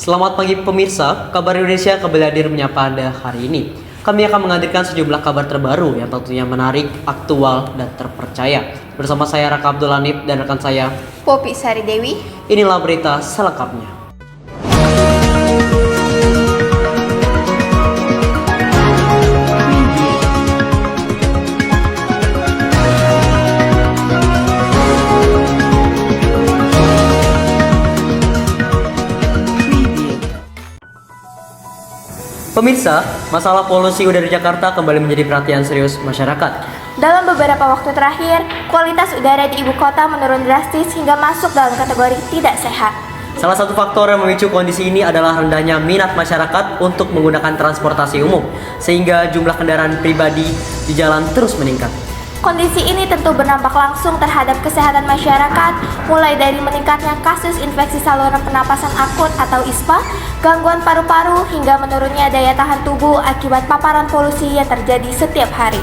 Selamat pagi pemirsa, Kabar Indonesia kembali hadir menyapa Anda hari ini. Kami akan menghadirkan sejumlah kabar terbaru yang tentunya menarik, aktual, dan terpercaya. Bersama saya Raka Abdul Hanif dan rekan saya Poppy Sari Dewi. Inilah berita selengkapnya. Pemirsa, masalah polusi udara di Jakarta kembali menjadi perhatian serius masyarakat. Dalam beberapa waktu terakhir, kualitas udara di ibu kota menurun drastis hingga masuk dalam kategori tidak sehat. Salah satu faktor yang memicu kondisi ini adalah rendahnya minat masyarakat untuk menggunakan transportasi umum, sehingga jumlah kendaraan pribadi di jalan terus meningkat. Kondisi ini tentu berdampak langsung terhadap kesehatan masyarakat, mulai dari meningkatnya kasus infeksi saluran pernapasan akut atau ISPA, gangguan paru-paru, hingga menurunnya daya tahan tubuh akibat paparan polusi yang terjadi setiap hari.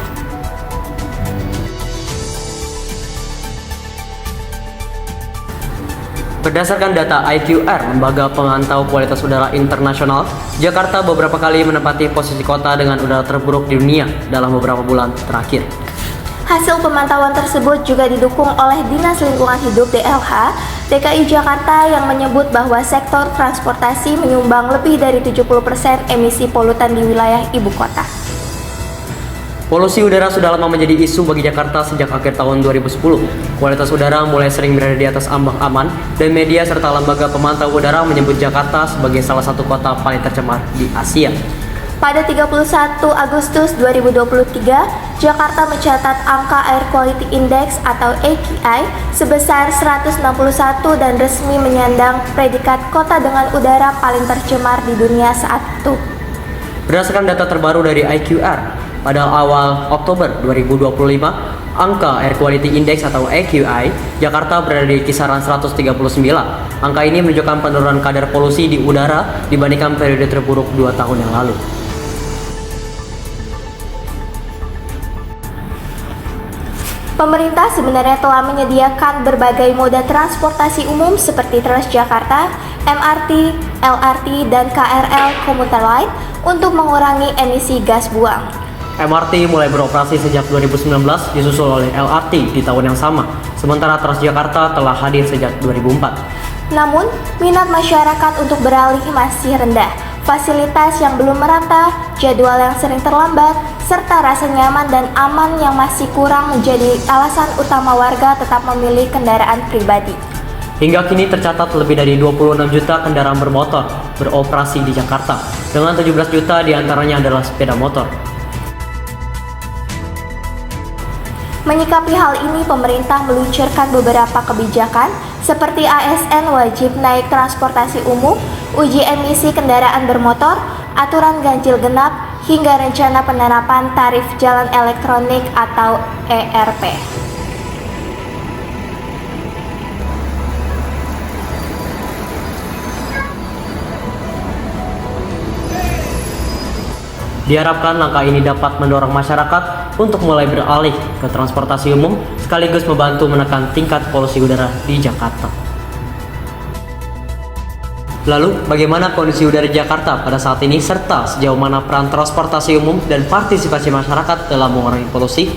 Berdasarkan data IQR, Lembaga Pemantau Kualitas Udara Internasional, Jakarta beberapa kali menempati posisi kota dengan udara terburuk di dunia dalam beberapa bulan terakhir. Hasil pemantauan tersebut juga didukung oleh Dinas Lingkungan Hidup DLH DKI Jakarta yang menyebut bahwa sektor transportasi menyumbang lebih dari 70% emisi polutan di wilayah ibu kota. Polusi udara sudah lama menjadi isu bagi Jakarta sejak akhir tahun 2010. Kualitas udara mulai sering berada di atas ambang aman, dan media serta lembaga pemantau udara menyebut Jakarta sebagai salah satu kota paling tercemar di Asia. Pada 31 Agustus 2023, Jakarta mencatat angka Air Quality Index atau AQI sebesar 161 dan resmi menyandang predikat kota dengan udara paling tercemar di dunia saat itu. Berdasarkan data terbaru dari IQR, pada awal Oktober 2025, angka Air Quality Index atau AQI Jakarta berada di kisaran 139. Angka ini menunjukkan penurunan kadar polusi di udara dibandingkan periode terburuk 2 tahun yang lalu. Pemerintah sebenarnya telah menyediakan berbagai moda transportasi umum seperti Transjakarta, MRT, LRT, dan KRL komuter lain untuk mengurangi emisi gas buang. MRT mulai beroperasi sejak 2019, disusul oleh LRT di tahun yang sama, sementara Transjakarta telah hadir sejak 2004. Namun, minat masyarakat untuk beralih masih rendah. Fasilitas yang belum merata, jadwal yang sering terlambat, serta rasa nyaman dan aman yang masih kurang menjadi alasan utama warga tetap memilih kendaraan pribadi. Hingga kini tercatat lebih dari 26 juta kendaraan bermotor beroperasi di Jakarta, dengan 17 juta diantaranya adalah sepeda motor. Menyikapi hal ini, pemerintah meluncurkan beberapa kebijakan seperti ASN wajib naik transportasi umum, uji emisi kendaraan bermotor, aturan ganjil genap, hingga rencana penerapan tarif jalan elektronik atau ERP. Diharapkan langkah ini dapat mendorong masyarakat untuk mulai beralih ke transportasi umum, sekaligus membantu menekan tingkat polusi udara di Jakarta. Lalu, bagaimana kondisi udara di Jakarta pada saat ini, serta sejauh mana peran transportasi umum dan partisipasi masyarakat dalam mengurangi polusi?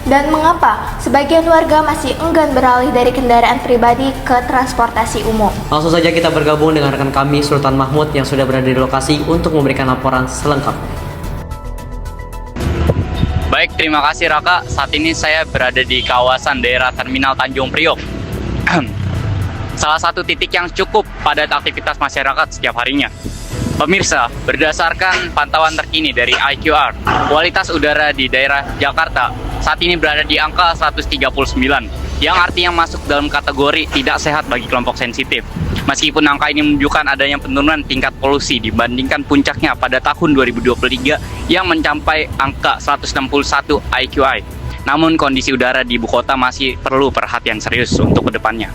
Dan mengapa sebagian warga masih enggan beralih dari kendaraan pribadi ke transportasi umum? Langsung saja kita bergabung dengan rekan kami Sultan Mahmud yang sudah berada di lokasi untuk memberikan laporan selengkapnya. Baik, terima kasih Raka. Saat ini saya berada di kawasan daerah Terminal Tanjung Priok. Salah satu titik yang cukup padat aktivitas masyarakat setiap harinya. Pemirsa, berdasarkan pantauan terkini dari IQR, kualitas udara di daerah Jakarta saat ini berada di angka 139, yang artinya masuk dalam kategori tidak sehat bagi kelompok sensitif. Meskipun angka ini menunjukkan adanya penurunan tingkat polusi dibandingkan puncaknya pada tahun 2023 yang mencapai angka 161 IQI. Namun kondisi udara di ibu kota masih perlu perhatian serius untuk kedepannya.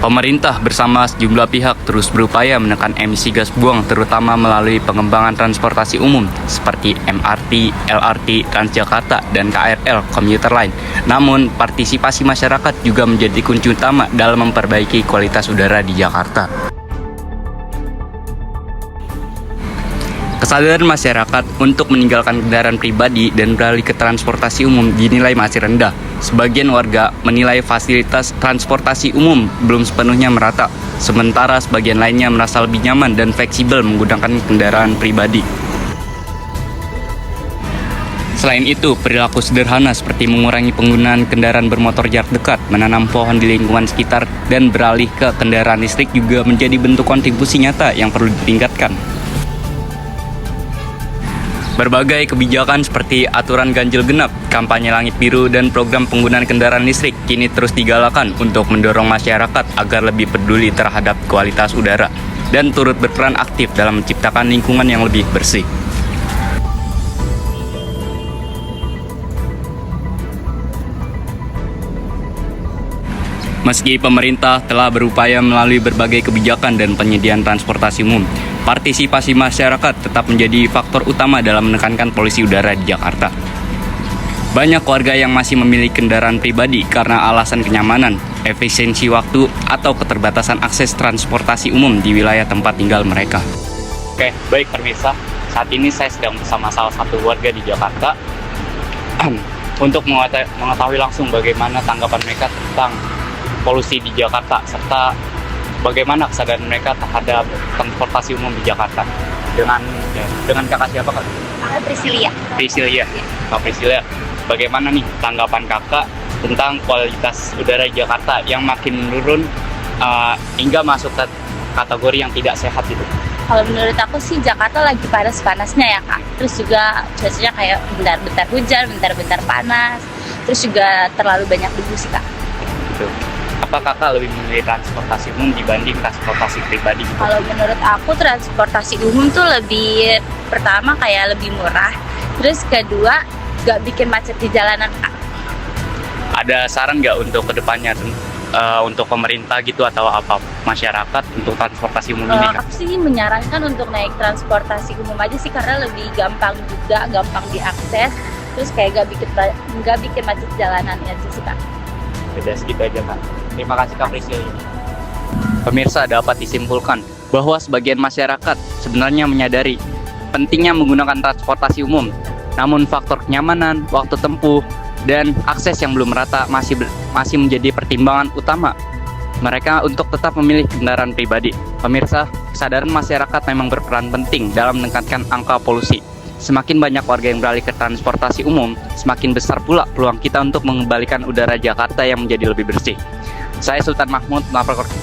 Pemerintah bersama sejumlah pihak terus berupaya menekan emisi gas buang terutama melalui pengembangan transportasi umum seperti MRT, LRT, Transjakarta, dan KRL komuter lain. Namun, partisipasi masyarakat juga menjadi kunci utama dalam memperbaiki kualitas udara di Jakarta. Kesadaran masyarakat untuk meninggalkan kendaraan pribadi dan beralih ke transportasi umum dinilai masih rendah. Sebagian warga menilai fasilitas transportasi umum belum sepenuhnya merata, sementara sebagian lainnya merasa lebih nyaman dan fleksibel menggunakan kendaraan pribadi. Selain itu, perilaku sederhana seperti mengurangi penggunaan kendaraan bermotor jarak dekat, menanam pohon di lingkungan sekitar, dan beralih ke kendaraan listrik juga menjadi bentuk kontribusi nyata yang perlu ditingkatkan. Berbagai kebijakan seperti aturan ganjil genap, kampanye langit biru, dan program penggunaan kendaraan listrik kini terus digalakan untuk mendorong masyarakat agar lebih peduli terhadap kualitas udara dan turut berperan aktif dalam menciptakan lingkungan yang lebih bersih. Meski pemerintah telah berupaya melalui berbagai kebijakan dan penyediaan transportasi umum, partisipasi masyarakat tetap menjadi faktor utama dalam menekankan polusi udara di Jakarta. Banyak warga yang masih memilih kendaraan pribadi karena alasan kenyamanan, efisiensi waktu, atau keterbatasan akses transportasi umum di wilayah tempat tinggal mereka. Oke, baik pemirsa, saat ini saya sedang bersama salah satu warga di Jakarta untuk mengetahui langsung bagaimana tanggapan mereka tentang polusi di Jakarta serta bagaimana kesadaran mereka terhadap transportasi umum di Jakarta. Dengan kakak siapa kak? Priscilia. Kak Priscilia, bagaimana nih tanggapan kakak tentang kualitas udara di Jakarta yang makin menurun hingga masuk ke kategori yang tidak sehat gitu? Kalau menurut aku sih Jakarta lagi panas-panasnya ya kak. Terus juga cuacanya kayak bentar-bentar hujan, bentar-bentar panas. Terus juga terlalu banyak debu sih kak. Gitu. Apa kakak lebih memilih transportasi umum dibanding transportasi pribadi gitu? Kalau menurut aku transportasi umum tuh lebih, pertama kayak lebih murah. Terus kedua gak bikin macet di jalanan kak. Ada saran nggak untuk kedepannya untuk pemerintah gitu atau apa masyarakat untuk transportasi umum ini kak? Aku sih menyarankan untuk naik transportasi umum aja sih karena lebih gampang juga, gampang diakses. Terus kayak gak bikin macet jalanan aja sih kak. Udah segitu aja kak. Terima kasih Kak Priscilia. Pemirsa, dapat disimpulkan bahwa sebagian masyarakat sebenarnya menyadari pentingnya menggunakan transportasi umum. Namun faktor kenyamanan, waktu tempuh, dan akses yang belum merata masih menjadi pertimbangan utama mereka untuk tetap memilih kendaraan pribadi. Pemirsa, kesadaran masyarakat memang berperan penting dalam meningkatkan angka polusi. Semakin banyak warga yang beralih ke transportasi umum, semakin besar pula peluang kita untuk mengembalikan udara Jakarta yang menjadi lebih bersih. Saya Sultan Mahmud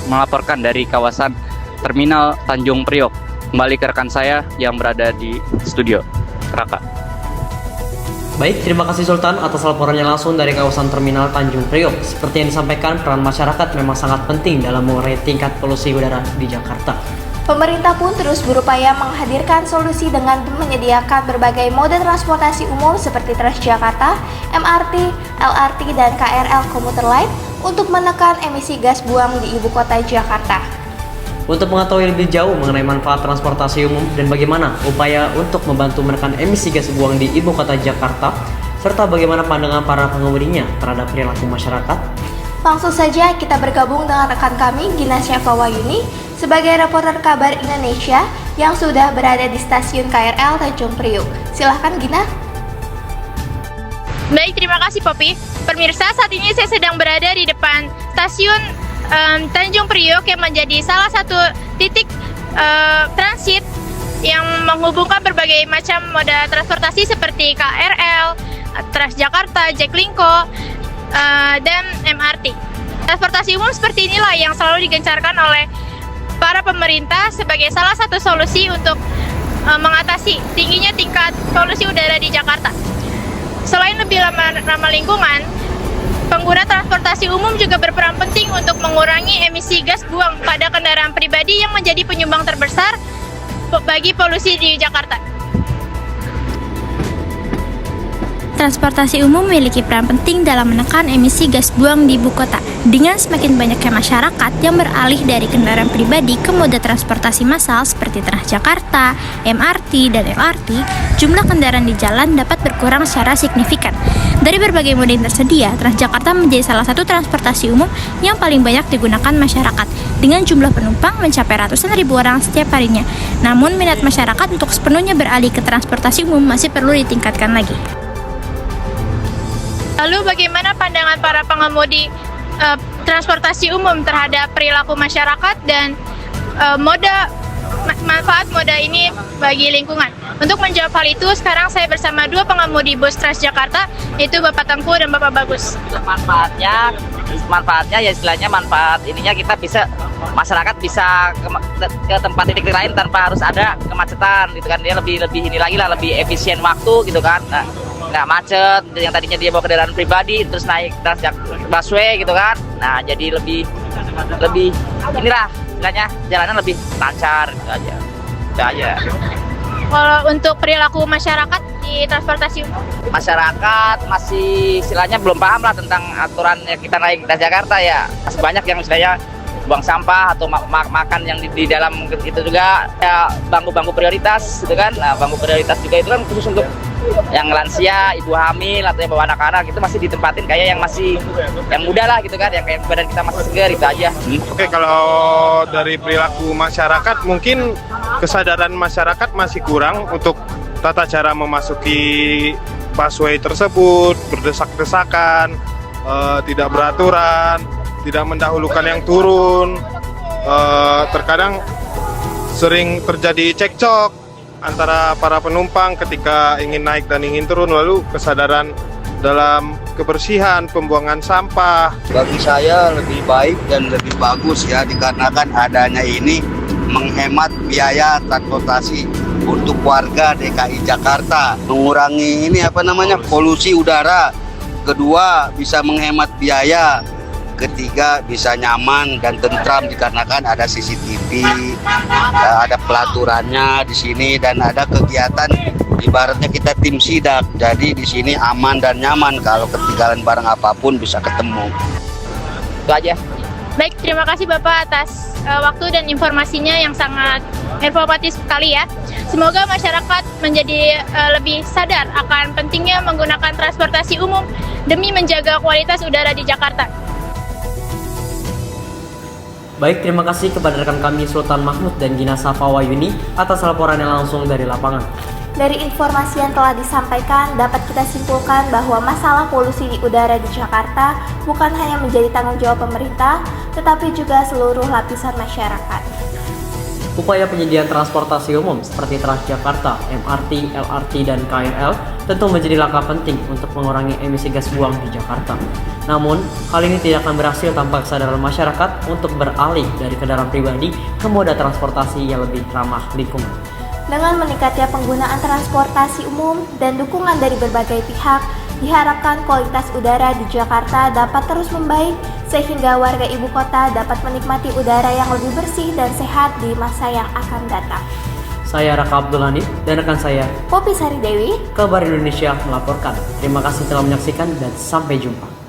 melaporkan dari kawasan Terminal Tanjung Priok. Kembali ke rekan saya yang berada di studio, Raka. Baik, terima kasih Sultan atas laporannya langsung dari kawasan Terminal Tanjung Priok. Seperti yang disampaikan, peran masyarakat memang sangat penting dalam mengurangi tingkat polusi udara di Jakarta. Pemerintah pun terus berupaya menghadirkan solusi dengan menyediakan berbagai moda transportasi umum seperti Transjakarta, MRT, LRT, dan KRL komuter lain untuk menekan emisi gas buang di ibu kota Jakarta. Untuk mengetahui lebih jauh mengenai manfaat transportasi umum dan bagaimana upaya untuk membantu menekan emisi gas buang di ibu kota Jakarta, serta bagaimana pandangan para pengemudinya terhadap perilaku masyarakat, langsung saja kita bergabung dengan rekan kami Gina Syafawayuni sebagai reporter kabar Indonesia yang sudah berada di stasiun KRL Tanjung Priok. Silahkan Gina. Baik, terima kasih Poppy. Pemirsa, saat ini saya sedang berada di depan stasiun Tanjung Priok yang menjadi salah satu titik transit yang menghubungkan berbagai macam moda transportasi seperti KRL, Transjakarta, Jaklingko, dan MRT. Transportasi umum seperti inilah yang selalu digencarkan oleh para pemerintah sebagai salah satu solusi untuk mengatasi tingginya tingkat polusi udara di Jakarta. Selain lebih ramah lingkungan, pengguna transportasi umum juga berperan penting untuk mengurangi emisi gas buang pada kendaraan pribadi yang menjadi penyumbang terbesar bagi polusi di Jakarta. transportasi umum memiliki peran penting dalam menekan emisi gas buang di ibu kota. Dengan semakin banyaknya masyarakat yang beralih dari kendaraan pribadi ke moda transportasi massal seperti Transjakarta, MRT, dan LRT, jumlah kendaraan di jalan dapat berkurang secara signifikan. Dari berbagai moda yang tersedia, Transjakarta menjadi salah satu transportasi umum yang paling banyak digunakan masyarakat, dengan jumlah penumpang mencapai ratusan ribu orang setiap harinya. Namun, minat masyarakat untuk sepenuhnya beralih ke transportasi umum masih perlu ditingkatkan lagi. Lalu bagaimana pandangan para pengemudi transportasi umum terhadap perilaku masyarakat dan manfaat moda ini bagi lingkungan? Untuk menjawab hal itu, sekarang saya bersama dua pengemudi bus Transjakarta, yaitu Bapak Tengku dan Bapak Bagus. Manfaatnya ya istilahnya manfaat ininya kita bisa, masyarakat bisa ke tempat titik lain tanpa harus ada kemacetan gitu kan. Dia lebih ini lagi lah, lebih efisien waktu gitu kan. Nah, nggak macet, yang tadinya dia bawa kendaraan pribadi terus naik busway gitu kan. Nah, jadi lebih inilah istilahnya, jalanan lebih lancar gitu aja. Itu aja. Kalau untuk perilaku masyarakat di transportasi umum, Masyarakat masih istilahnya belum paham lah tentang aturan yang kita naik ke Jakarta ya. Masih banyak yang istilahnya buang sampah atau makan yang di dalam itu juga ya, bangku-bangku prioritas gitu kan. Nah, bangku prioritas juga itu kan khusus untuk yang lansia, ibu hamil atau yang bawa anak-anak, itu masih ditempatin kayak yang muda lah gitu kan, yang kayak badan kita masih segar itu aja. Oke, kalau dari perilaku masyarakat mungkin kesadaran masyarakat masih kurang untuk tata cara memasuki busway tersebut, berdesak-desakan, tidak beraturan, tidak mendahulukan yang turun, terkadang sering terjadi cekcok antara para penumpang ketika ingin naik dan ingin turun, lalu kesadaran dalam kebersihan, pembuangan sampah. Bagi saya lebih baik dan lebih bagus ya, dikarenakan adanya ini menghemat biaya transportasi untuk warga DKI Jakarta, mengurangi polusi udara, kedua bisa menghemat biaya, ketiga bisa nyaman dan tentram dikarenakan ada CCTV, ada pelaturannya di sini, dan ada kegiatan ibaratnya kita tim sidak. Jadi di sini aman dan nyaman, kalau ketinggalan barang apapun bisa ketemu. Itu aja. baik, terima kasih Bapak atas waktu dan informasinya yang sangat informatif sekali ya. Semoga masyarakat menjadi lebih sadar akan pentingnya menggunakan transportasi umum demi menjaga kualitas udara di Jakarta. Baik, terima kasih kepada rekan kami Sultan Mahmud dan Gina Safawayuni atas laporan yang langsung dari lapangan. Dari informasi yang telah disampaikan, dapat kita simpulkan bahwa masalah polusi di udara di Jakarta bukan hanya menjadi tanggung jawab pemerintah, tetapi juga seluruh lapisan masyarakat. Upaya penyediaan transportasi umum seperti Transjakarta, MRT, LRT, dan KRL tentu menjadi langkah penting untuk mengurangi emisi gas buang di Jakarta. Namun, hal ini tidak akan berhasil tanpa kesadaran masyarakat untuk beralih dari kendaraan pribadi ke moda transportasi yang lebih ramah lingkungan. Dengan meningkatnya penggunaan transportasi umum dan dukungan dari berbagai pihak, diharapkan kualitas udara di Jakarta dapat terus membaik sehingga warga ibu kota dapat menikmati udara yang lebih bersih dan sehat di masa yang akan datang. Saya Raka Abdul Hanif dan rekan saya Poppy Sari Dewi, Kabar Indonesia melaporkan. Terima kasih telah menyaksikan dan sampai jumpa.